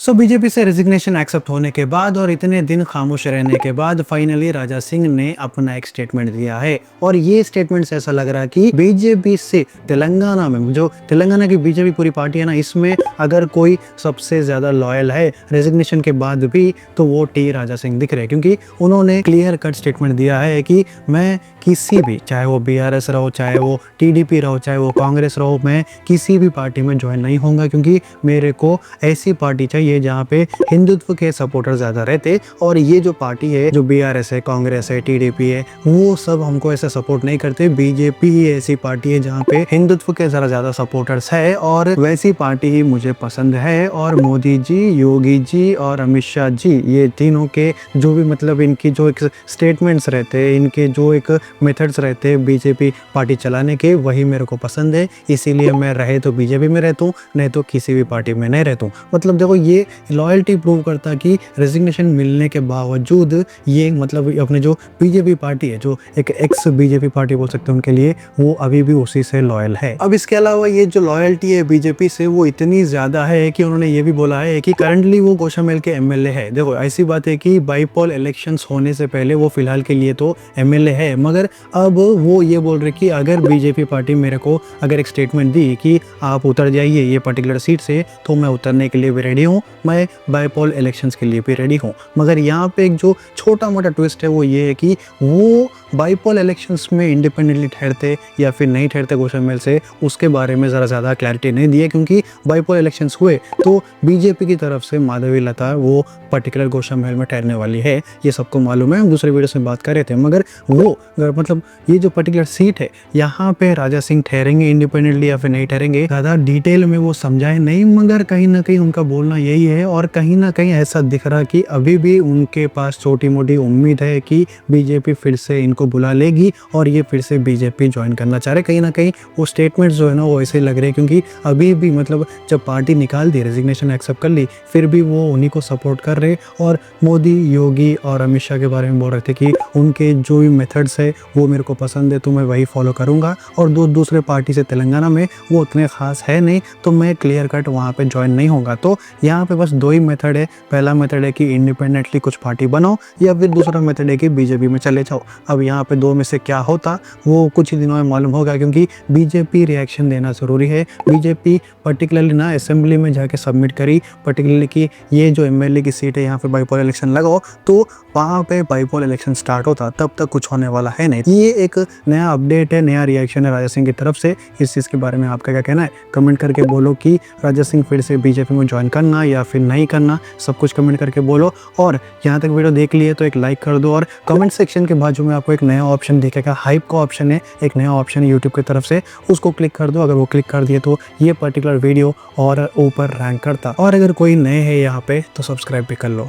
BJP से resignation accept होने के बाद और इतने दिन खामोश रहने के बाद फाइनली राजा सिंह ने अपना एक स्टेटमेंट दिया है। और ये स्टेटमेंट से ऐसा लग रहा है कि बीजेपी से तेलंगाना में जो तेलंगाना की बीजेपी पूरी पार्टी है ना, इसमें अगर कोई सबसे ज्यादा लॉयल है रेजिग्नेशन के बाद भी तो वो टी राजा सिंह दिख रहे हैं, क्योंकि उन्होंने क्लियर कट स्टेटमेंट दिया है कि मैं किसी भी, चाहे वो बीआरएस रहो, चाहे वो टीडीपी रहो, चाहे वो कांग्रेस रहो, मैं किसी भी पार्टी में ज्वाइन नहीं होऊंगा, क्योंकि मेरे को ऐसी पार्टी चाहिए जहाँ पे हिंदुत्व के सपोर्टर ज्यादा रहते। और ये जो पार्टी है, जो बीआरएस है, कांग्रेस है, टीडीपी है, वो सब हमको ऐसा सपोर्ट नहीं करते। बीजेपी ही ऐसी पार्टी है जहाँ पे हिंदुत्व के जरा ज्यादा सपोर्टर्स है, और वैसी पार्टी ही मुझे पसंद है। और मोदी जी, योगी जी और अमित शाह जी, ये तीनों के जो भी मतलब इनकी जो एक स्टेटमेंट्स रहते हैं, इनके जो एक मेथड्स रहते हैं बीजेपी पार्टी चलाने के, वही मेरे को पसंद है। इसीलिए मैं रहे तो बीजेपी में रहता हूँ, नहीं तो किसी भी पार्टी में नहीं रहता हूँ। मतलब देखो, ये लॉयल्टी प्रूव करता कि रेजिग्नेशन मिलने के बावजूद ये मतलब अपने जो बीजेपी पार्टी है, जो एक एक्स बीजेपी पार्टी बोल सकते हैं उनके लिए, वो अभी भी उसी से लॉयल है। अब इसके अलावा ये जो लॉयल्टी है बीजेपी से, वो इतनी ज्यादा है कि उन्होंने ये भी बोला है कि करंटली वो कौशाम्बी के एमएलए है। देखो, ऐसी बात है कि बाईपोल इलेक्शंस होने से पहले वो फिलहाल के लिए तो एमएलए है, मगर अब वो ये बोल रहे कि अगर बीजेपी पार्टी मेरे को अगर एक स्टेटमेंट दी कि आप उतर जाइए ये पर्टिकुलर सीट से, तो मैं उतरने के लिए भी रेडी हूँ, मैं बाईपोल इलेक्शंस के लिए भी रेडी हूँ। मगर यहाँ पे एक जो छोटा मोटा ट्विस्ट है वो ये है कि वो बाईपोल इलेक्शंस में इंडिपेंडेंटली ठहरते या फिर नहीं ठहरते कौशाम्बी से, उसके बारे में ज़रा ज़्यादा क्लैरिटी नहीं दी है। क्योंकि बाईपोल इलेक्शंस हुए तो बीजेपी की तरफ से माधवी लता वो पर्टिकुलर कौशाम्बी में ठहरने वाली है, ये सबको मालूम है, हम दूसरे वीडियो में बात कर रहे थे। मगर वो मतलब ये जो पर्टिकुलर सीट है, यहाँ पे राजा सिंह ठहरेंगे इंडिपेंडेंटली या फिर नहीं ठहरेंगे, ज़्यादा डिटेल में वो समझाए नहीं, मगर कहीं ना कहीं उनका बोलना यही है। और कहीं ना कहीं ऐसा दिख रहा कि अभी भी उनके पास छोटी मोटी उम्मीद है कि बीजेपी फिर से इनको बुला लेगी और ये फिर से बीजेपी ज्वाइन करना चाह रहे। कहीं ना कहीं वो स्टेटमेंट जो है ना, वो ऐसे लग रहे हैं, क्योंकि अभी भी मतलब जब पार्टी निकाल दी, रेजिग्नेशन एक्सेप्ट कर ली, फिर भी वो उन्हीं को सपोर्ट कर रहे। और मोदी, योगी और अमित शाह के बारे में बोल रहे थे कि उनके जो भी मेथड्स है वो मेरे को पसंद है, तो मैं वही फॉलो करूंगा। और दूसरे पार्टी से तेलंगाना में वो उतने खास है नहीं, तो मैं क्लियर कट वहाँ पे ज्वाइन नहीं होगा। तो यहाँ पे बस दो ही मेथड है। पहला मेथड है कि इंडिपेंडेंटली कुछ पार्टी बनाओ, या फिर दूसरा मेथड है कि बीजेपी में चले जाओ। अब यहाँ पे दो में से क्या होता वो कुछ ही दिनों में मालूम होगा, क्योंकि बीजेपी रिएक्शन देना जरूरी है। बीजेपी पर्टिकुलरली ना असेंबली में जाके सबमिट करी, पर्टिकुलरली कि ये जो एमएलए की सीट है यहाँ पे बाईपोल इलेक्शन लगाओ, तो वहाँ पे बाईपोल इलेक्शन स्टार्ट होता, तब तक कुछ होने वाला है नहीं। ये एक नया अपडेट है, नया रिएक्शन है राजा सिंह की तरफ से। इस चीज़ के बारे में आपका क्या कहना है? कमेंट करके बोलो कि राजा सिंह फिर से बीजेपी में ज्वाइन करना या फिर नहीं करना, सब कुछ कमेंट करके बोलो। और यहाँ तक वीडियो देख लिए तो एक लाइक कर दो, और कमेंट सेक्शन के बाजू में आपको एक नया ऑप्शन दिखेगा, हाइप का ऑप्शन है, एक नया ऑप्शन है यूट्यूब की तरफ से, उसको क्लिक कर दो। अगर वो क्लिक कर दिए तो ये पर्टिकुलर वीडियो और ऊपर रैंक करता। और अगर कोई नए है यहाँ पे तो सब्सक्राइब भी कर लो।